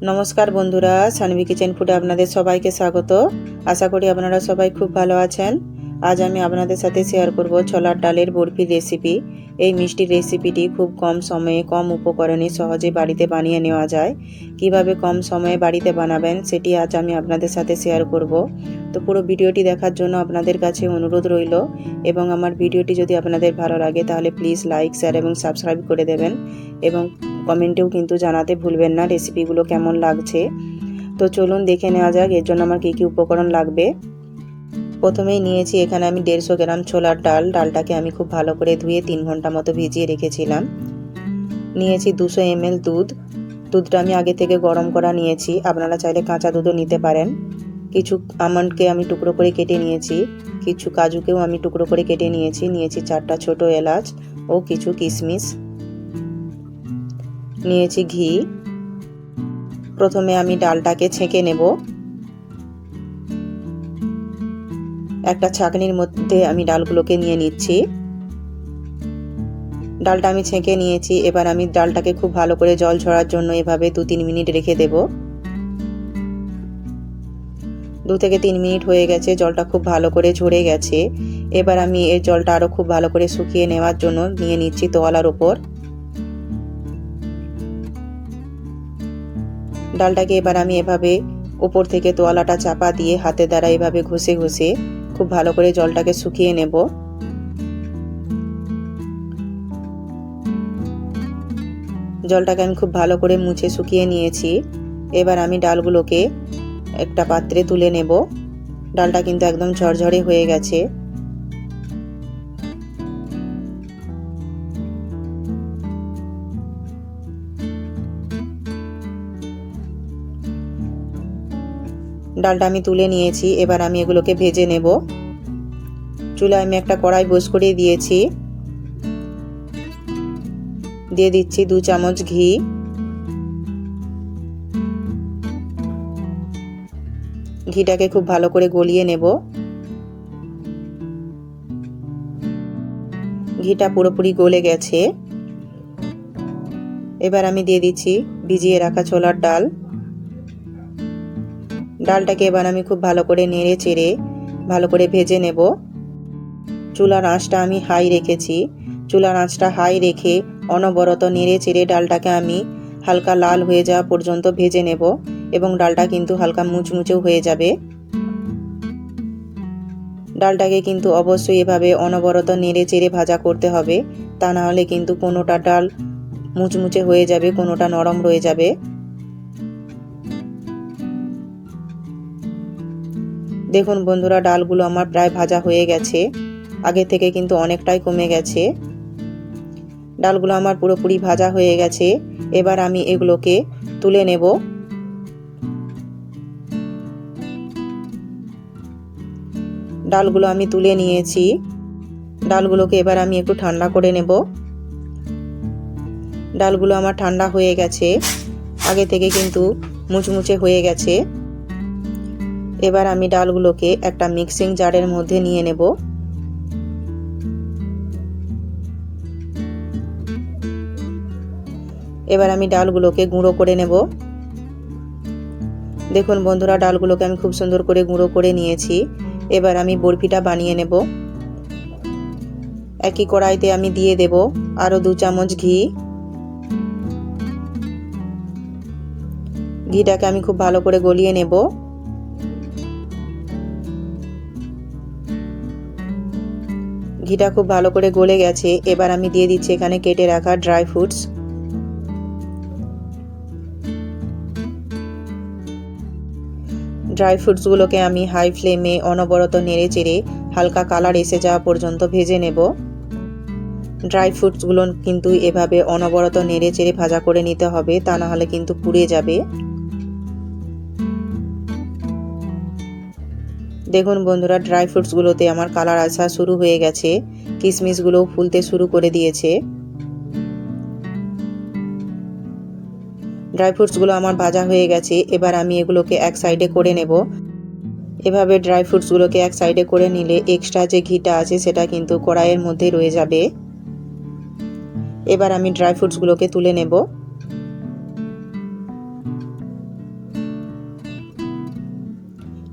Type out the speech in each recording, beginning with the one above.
নমস্কার বন্ধুরা, সানভি কিচেন ফুডে আপনাদের সবাইকে স্বাগত। আশা করি আপনারা সবাই খুব ভালো আছেন। আজ আমি আপনাদের সাথে শেয়ার করব ছোলার ডালের বরফি রেসিপি। এই মিষ্টি রেসিপিটি খুব কম সময়ে কম উপকরণে সহজে বাড়িতে বানিয়ে নেওয়া যায়। কিভাবে কম সময়ে বাড়িতে বানাবেন সেটি আজ আমি আপনাদের সাথে শেয়ার করব। তো পুরো ভিডিওটি দেখার জন্য আপনাদের কাছে অনুরোধ রইল, এবং আমার ভিডিওটি যদি আপনাদের ভালো লাগে তাহলে প্লিজ লাইক, শেয়ার এবং সাবস্ক্রাইব করে দেবেন, এবং কমেন্টেও কিন্তু জানাতে ভুলবেন না রেসিপিগুলো কেমন লাগছে। তো চলুন দেখে নেওয়া যাক এর জন্য আমার কী কী উপকরণ লাগবে। প্রথমেই নিয়েছি এখানে আমি 150 গ্রাম ছোলার ডাল। ডালটাকে আমি খুব ভালো করে ধুয়ে 3 ঘন্টা মতো ভিজিয়ে রেখেছিলাম। নিয়েছি 200 ml দুধ। দুধটা আমি আগে থেকে গরম করা নিয়েছি, আপনারা চাইলে কাঁচা দুধও নিতে পারেন। কিছু আমন্ডকে আমি টুকরো করে কেটে নিয়েছি, কিছু কাজুকেও আমি টুকরো করে কেটে নিয়েছি। নিয়েছি 4টা ছোট এলাচ ও কিছু কিশমিশ। নিয়েছি ঘি। প্রথমে আমি ডালটাকে ছেঁকে নেব। একটা ছাঁকনির মধ্যে আমি ডালগুলোকে নিয়ে নিচ্ছি। ডালটা আমি ছেঁকে নিয়েছি। এবার আমি ডালটাকে খুব ভালো করে জল ঝরার জন্য এভাবে 2-3 মিনিট রেখে দেব। 2 থেকে 3 মিনিট হয়ে গেছে, জলটা খুব ভালো করে ঝরে গেছে। এবার আমি এই জলটা আরো খুব ভালো করে শুকিয়ে নেওয়ার জন্য নিয়ে নিচ্ছি তোয়ালার উপর। ডালটাকে এবার আমি এভাবে উপর থেকে তোয়ালাটা চাপা দিয়ে হাতের দ্বারা এভাবে ঘষে ঘষে খুব ভালো করে জলটাকে শুকিয়ে নেব। জলটাকে আমি খুব ভালো করে মুছে শুকিয়ে নিয়েছি। এবার আমি ডালগুলোকে একটা পাত্রে তুলে নেব। ডালটা কিন্তু একদম ঝরঝরে হয়ে গেছে। ডালটা আমি তুলে নিয়েছি। এবার আমি এগুলোকে ভেজে নেব। চুলায় আমি একটা কড়াই বসিয়ে করে দিয়েছি। দিয়ে দিচ্ছি 2 চামচ ঘি। ঘিটাকে খুব ভালো করে গলিয়ে নেব। ঘিটা পুরোপুরি গলে গেছে। এবার আমি দিয়ে দিচ্ছি ভিজিয়ে রাখা ছোলার ডাল। ডালটাকে এবার আমি খুব ভালো করে নেড়ে চেড়ে ভালো করে ভেজে নেব। চুলার আঁচটা আমি হাই রেখেছি। চুলার আঁচটা হাই রেখে অনবরত নেড়ে চেড়ে ডালটাকে আমি হালকা লাল হয়ে যাওয়া পর্যন্ত ভেজে নেব, এবং ডালটা কিন্তু হালকা মুচমুচেও হয়ে যাবে। ডালটাকে কিন্তু অবশ্যই এভাবে অনবরত নেড়ে চেড়ে ভাজা করতে হবে, তা না হলে কিন্তু কোনোটা ডাল মুচমুচে হয়ে যাবে, কোনোটা নরম রয়ে যাবে। দেখুন বন্ধুরা, ডালগুলো আমার প্রায় ভাজা হয়ে গেছে। আগে থেকে কিন্তু অনেকটাই কমে গেছে। ডালগুলো আমার পুরোপুরি ভাজা হয়ে গেছে। এবার আমি এগুলোকে তুলে নেব। ডালগুলো আমি তুলে নিয়েছি। ডালগুলোকে এবার আমি একটু ঠান্ডা করে নেব। ডালগুলো আমার ঠান্ডা হয়ে গেছে। আগে থেকে কিন্তু মুচমুচে হয়ে গেছে। এবার আমি ডালগুলোকে একটা মিক্সিং জারের মধ্যে নিয়ে নেব। এবার আমি ডালগুলোকে গুঁড়ো করে নেব। দেখুন বন্ধুরা, ডালগুলোকে আমি খুব সুন্দর করে গুঁড়ো করে নিয়েছি। এবার আমি বরফিটা বানিয়ে নেব। একই কড়াইতে আমি দিয়ে দেব আরো 2 চামচ ঘি। ঘিটাকে আমি খুব ভালো করে গলিয়ে নেব। ঘিটা খুব ভালো করে গলে গেছে। এবার আমি দিয়ে দিচ্ছি এখানে কেটে রাখা ড্রাই ফ্রুটস। ড্রাই ফ্রুটসগুলোকে আমি হাই ফ্লেমে অনবরত নেড়ে চেড়ে হালকা কালার এসে যাওয়া পর্যন্ত ভেজে নেব। ড্রাই ফ্রুটসগুলো কিন্তু এভাবে অনবরত নেড়ে চেড়ে ভাজা করে নিতে হবে, তা না হলে কিন্তু পুড়ে যাবে। দেখুন বন্ধুরা, ড্রাই ফ্রুটসগুলোতে আমার কালার আসা শুরু হয়ে গেছে। কিশমিশগুলোও ফুলতে শুরু করে দিয়েছে। ড্রাই ফ্রুটসগুলো আমার ভাজা হয়ে গেছে। এবার আমি এগুলোকে এক সাইডে করে নেব। এভাবে ড্রাই ফ্রুটসগুলোকে এক সাইডে করে নিলে এক্সট্রা যে ঘিটা আছে সেটা কিন্তু কড়াইয়ের মধ্যে রয়ে যাবে। এবার আমি ড্রাই ফ্রুটসগুলোকে তুলে নেব।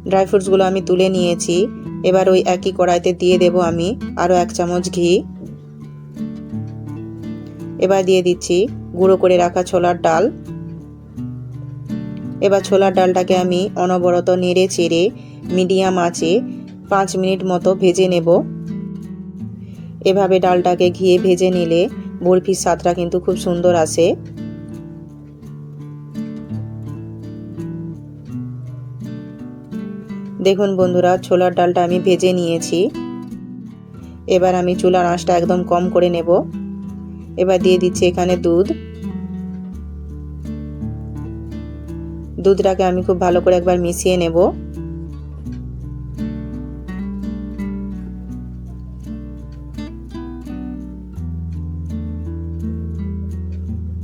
ড্রাই ফ্রুটসগুলো আমি তুলে নিয়েছি। এবার ওই একই কড়াইতে দিয়ে দেব আমি আরও 1 চামচ ঘি। এবার দিয়ে দিচ্ছি গুঁড়ো করে রাখা ছোলার ডাল। এবার ছোলার ডালটাকে আমি অনবরত নেড়ে চেড়ে মিডিয়াম আঁচে 5 মিনিট মতো ভেজে নেব। এভাবে ডালটাকে ঘিয়ে ভেজে নিলে বরফির স্বাদটা কিন্তু খুব সুন্দর আসে। দেখুন বন্ধুরা, ছোলার ডালটা আমি ভেজে নিয়েছি। এবার আমি চুলার আঁচটা একদম কম করে নেব। এবার দিয়ে দিচ্ছি এখানে দুধটাকে আমি খুব ভালো করে একবার মিশিয়ে নেব।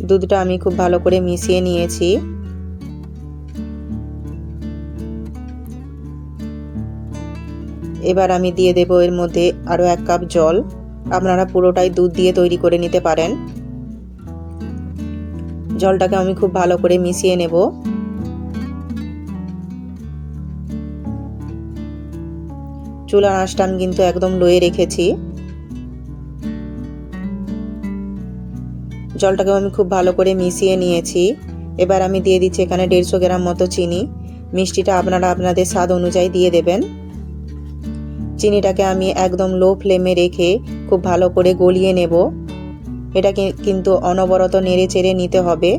দুধটা আমি খুব ভালো করে মিশিয়ে নিয়েছি। এবার আমি দিয়ে দেব এর মধ্যে আরও 1 কাপ জল। আপনারা পুরোটাই দুধ দিয়ে তৈরি করে নিতে পারেন। জলটাকে আমি খুব ভালো করে মিশিয়ে নেব। চুলার আঁচটা আমি কিন্তু একদম লোয়ে রেখেছি। জলটাকে আমি খুব ভালো করে মিশিয়ে নিয়েছি। এবার আমি দিয়ে দিচ্ছি এখানে 150 গ্রাম মতো চিনি। মিষ্টিটা আপনারা আপনাদের স্বাদ অনুযায়ী দিয়ে দেবেন। চিনিটাকে আমি একদম লো ফ্লেমে রেখে খুব ভালো করে গলিয়ে নেব। এটাকে কিন্তু অনবরত নেড়ে চেড়ে নিতে হবে।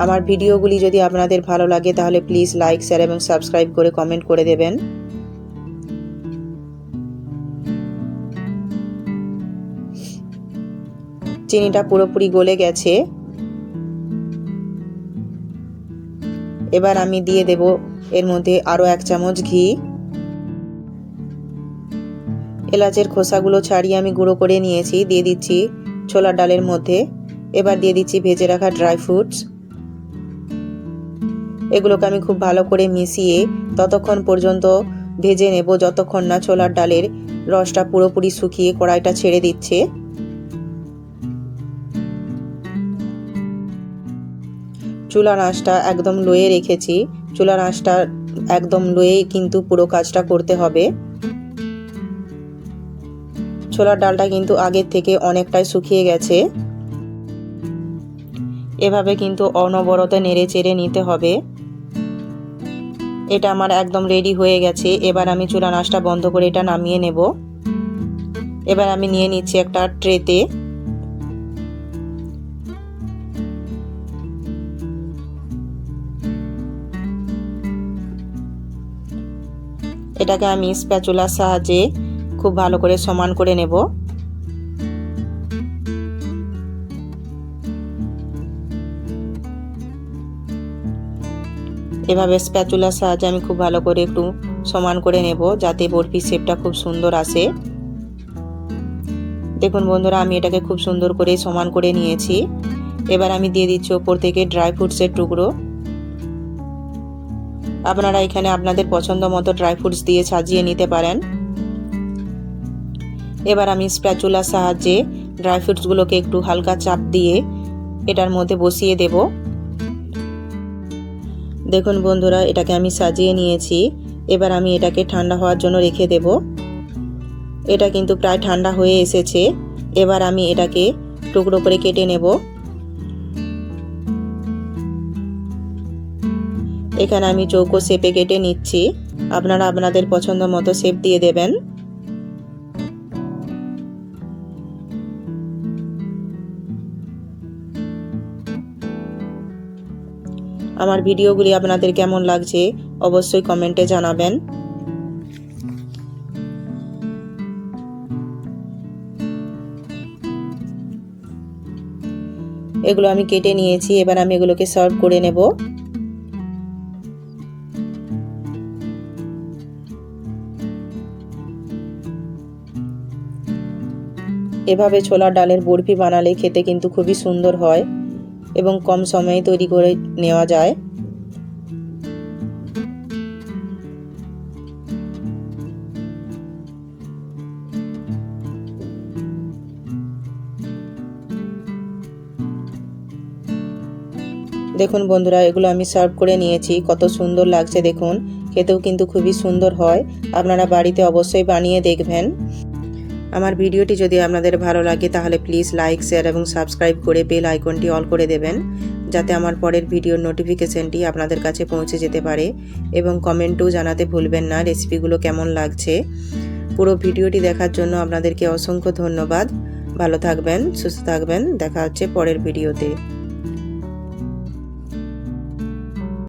আমার ভিডিওগুলি যদি আপনাদের ভালো লাগে তাহলে প্লিজ লাইক, শেয়ার এবং সাবস্ক্রাইব করে কমেন্ট করে দেবেন। চিনিটা পুরোপুরি গলে গেছে। এবার আমি দিয়ে দেব এর মধ্যে আরও 1 চামচ ঘি। এলাচের খোসাগুলো ছাড়িয়ে আমি গুঁড়ো করে নিয়েছি, দিয়ে দিচ্ছি ছোলার ডালের মধ্যে। এবার দিয়ে দিচ্ছি ভেজে রাখা ড্রাই ফ্রুটস। এগুলোকে আমি খুব ভালো করে মিশিয়ে ততক্ষণ পর্যন্ত ভেজে নেব যতক্ষণ না ছোলার ডালের রসটা পুরোপুরি শুকিয়ে কড়াইটা ছেড়ে দিচ্ছে। চুলার আঁচটা একদম লোয়ে রেখেছি। চুলার আঁচটা একদম লোয়ে কিন্তু পুরো কাজটা করতে হবে। ছোলার ডালটা কিন্তু আগের থেকে অনেকটাই শুকিয়ে গেছে। এভাবে কিন্তু অনবরত নেড়ে চেড়ে নিতে হবে। এটা আমার একদম রেডি হয়ে গেছে। এবার আমি চুলার আঁচটা বন্ধ করে এটা নামিয়ে নেব। এবার আমি নিয়ে নিচ্ছি একটা ট্রেতে। এটাকে আমি স্প্যাচুলার সাহায্যে খুব ভালো করে সমান করে নেব। এভাবে স্প্যাচুলার সাহায্যে আমি খুব ভালো করে একটু সমান করে নেব যাতে বরফির শেপটা খুব সুন্দর আসে। দেখুন বন্ধুরা, আমি এটাকে খুব সুন্দর করে সমান করে নিয়েছি। এবার আমি দিয়ে দিচ্ছি ওপর থেকে ড্রাই ফ্রুটসের টুকরো। আপনারা এখানে আপনাদের পছন্দ মতো ড্রাই ফ্রুটস দিয়ে সাজিয়ে নিতে পারেন। এবার আমি স্প্যাচুলার সাহায্যে ড্রাই ফ্রুটসগুলোকে একটু হালকা চাপ দিয়ে এটার মধ্যে বসিয়ে দেব। দেখুন বন্ধুরা, এটাকে আমি সাজিয়ে নিয়েছি। এবার আমি এটাকে ঠান্ডা হওয়ার জন্য রেখে দেব। এটা কিন্তু প্রায় ঠান্ডা হয়ে এসেছে। এবার আমি এটাকে টুকরো করে কেটে নেব। এখানে আমি চৌকো শেপে কেটে নিচ্ছি। আপনারা আপনাদের পছন্দ মতো শেপ দিয়ে দেবেন। আমার ভিডিওগুলি আপনাদের কেমন লাগছে অবশ্যই কমেন্টে জানাবেন। এগুলো আমি কেটে নিয়েছি। এবার আমি এগুলোকে সার্ভ করে নেব। এভাবে ছোলার ডালের বরফি বানালে খেতে কিন্তু খুবই সুন্দর হয় এবং কম সময়ে তৈরি করে নেওয়া যায়। দেখুন বন্ধুরা, এগুলো আমি সার্ভ করে নিয়েছি। কত সুন্দর লাগছে দেখুন, খেতেও কিন্তু খুবই সুন্দর হয়। আপনারা বাড়িতে অবশ্যই বানিয়ে দেখবেন। আমার ভিডিওটি যদি আপনাদের ভালো লাগে তাহলে প্লিজ লাইক, শেয়ার এবং সাবস্ক্রাইব করে বেল আইকনটি অল করে দেবেন, যাতে আমার পরের ভিডিওর নোটিফিকেশনটি আপনাদের কাছে পৌঁছে যেতে পারে। এবং কমেন্টও জানাতে ভুলবেন না রেসিপিগুলো কেমন লাগছে। পুরো ভিডিওটি দেখার জন্য আপনাদেরকে অসংখ্য ধন্যবাদ। ভালো থাকবেন, সুস্থ থাকবেন। দেখা হচ্ছে পরের ভিডিওতে।